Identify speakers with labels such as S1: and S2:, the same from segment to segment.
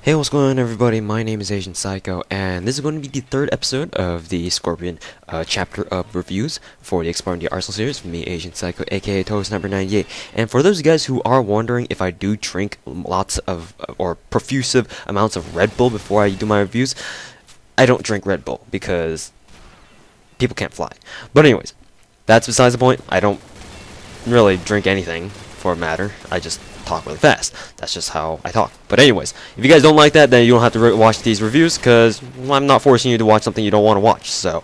S1: Hey, what's going on, everybody? My name is Asian Psycho, and this is going to be the third episode of the Skorpion chapter of reviews for the Exploring the Arsenal series from me, Asian Psycho, aka Toast number 98. And for those of you guys who are wondering if I do drink lots of or profusive amounts of Red Bull before I do my reviews, I don't drink Red Bull because people can't fly. But anyways, that's besides the point. I don't really drink anything for a matter. I just talk really fast. That's just how I talk. But anyways, if you guys don't like that, then you don't have to watch these reviews, because I'm not forcing you to watch something you don't want to watch. So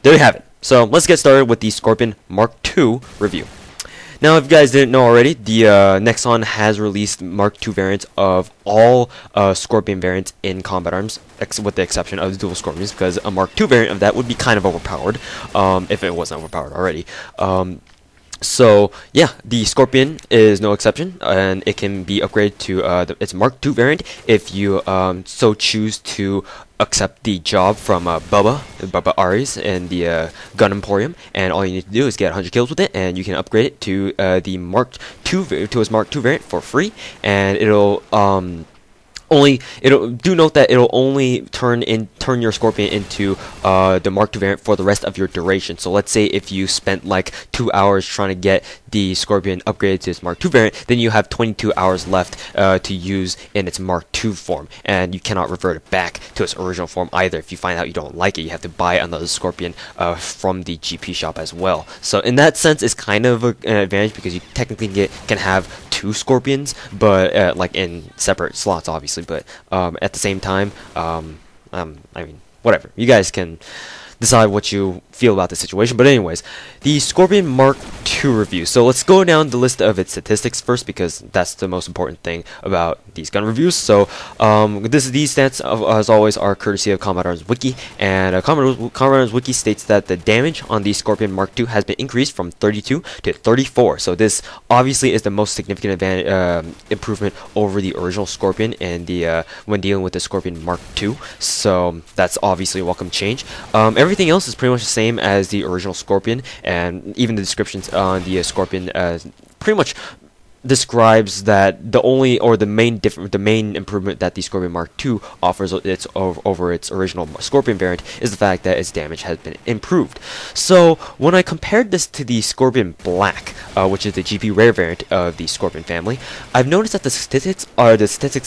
S1: there you have it. So let's get started with the Skorpion Mark II review. Now, if you guys didn't know already, the Nexon has released Mark II variants of all Skorpion variants in combat arms, with the exception of the dual Skorpions, because a Mark II variant of that would be kind of overpowered, if it wasn't overpowered already. So yeah, the Skorpion is no exception, and it can be upgraded to its Mark II variant if you so choose to accept the job from Bubba Ares in the Gun Emporium, and all you need to do is get 100 kills with it, and you can upgrade it to the Mark II to its Mark II variant for free, and it'll do note that it'll only turn your Skorpion into the Mark II variant for the rest of your duration. So let's say if you spent like 2 hours trying to get the Skorpion upgraded to its Mark II variant, then you have 22 hours left to use in its Mark II form, and you cannot revert it back to its original form either. If you find out you don't like it, you have to buy another Skorpion from the GP shop as well. So in that sense, it's kind of an advantage, because you technically can have two Skorpions, but like in separate slots, obviously. But at the same time, I mean, whatever. You guys can decide what you feel about the situation. But anyways, the Skorpion Mark II review. So let's go down the list of its statistics first, because that's the most important thing about these gun reviews. So these stats, as always, are courtesy of Combat Arms Wiki, and Combat Arms Wiki states that the damage on the Skorpion Mark II has been increased from 32 to 34. So this obviously is the most significant improvement over the original Skorpion and the when dealing with the Skorpion Mark II. So that's obviously a welcome change. Everything else is pretty much the same as the original Skorpion, and even the descriptions on the Skorpion pretty much describes that the main improvement that the Skorpion Mark II offers over its original Skorpion variant is the fact that its damage has been improved. So when I compared this to the Skorpion Black, which is the GP rare variant of the Skorpion family, I've noticed that the statistics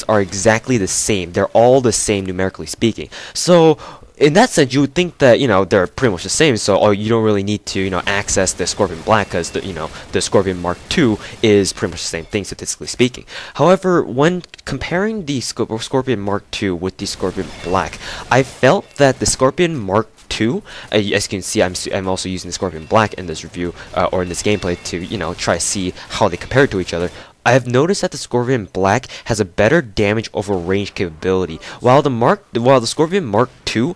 S1: are exactly the same. They're all the same numerically speaking. So in that sense, you would think that, they're pretty much the same, so you don't really need to, access the Skorpion Black, because the Skorpion Mark II is pretty much the same thing, statistically speaking. However, when comparing the Skorpion Mark II with the Skorpion Black, I felt that the Skorpion Mark II, as you can see, I'm also using the Skorpion Black in this review, or in this gameplay, to, try to see how they compare to each other. I have noticed that the Skorpion Black has a better damage over range capability, while the Skorpion Mark II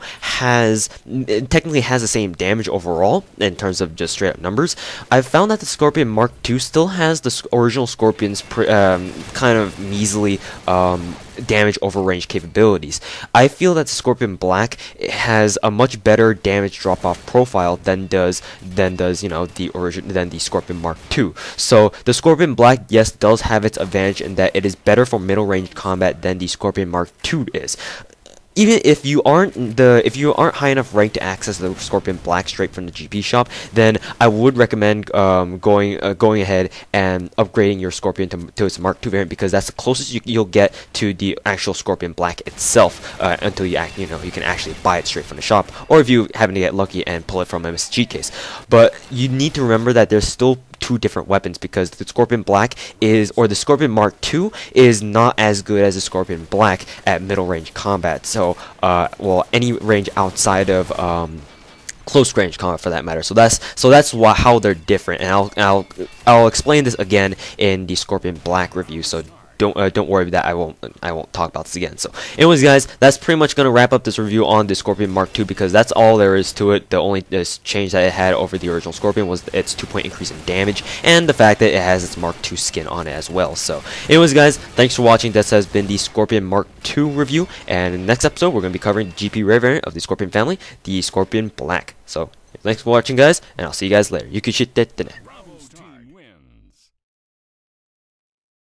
S1: technically has the same damage overall in terms of just straight up numbers. I've found that the Skorpion Mark II still has the original Skorpion's kind of measly damage over range capabilities. I feel that the Skorpion Black has a much better damage drop-off profile than does the Skorpion Mark II. So the Skorpion Black, yes, does have its advantage in that it is better for middle range combat than the Skorpion Mark II is. Even if you aren't high enough ranked to access the Skorpion Black straight from the GP shop, then I would recommend going ahead and upgrading your Skorpion to its Mark II variant, because that's the closest you'll get to the actual Skorpion Black itself, until you can actually buy it straight from the shop, or if you happen to get lucky and pull it from a cheat case. But you need to remember that there's still two different weapons, because the Skorpion Black the Skorpion Mark II is not as good as the Skorpion Black at middle range combat. So, well, any range outside of close range combat, for that matter. So that's how they're different, and I'll explain this again in the Skorpion Black review. So don't worry about that. I won't talk about this again. So anyways, guys, that's pretty much gonna wrap up this review on the Skorpion Mark II, because that's all there is to it. The only change that it had over the original Skorpion was its 2-point increase in damage, and the fact that it has its Mark II skin on it as well. So anyways, guys, thanks for watching. This has been the Skorpion Mark II review, and in the next episode we're gonna be covering the GP rare variant of the Skorpion family, the Skorpion Black. So thanks for watching, guys, and I'll see you guys later. You can shit that.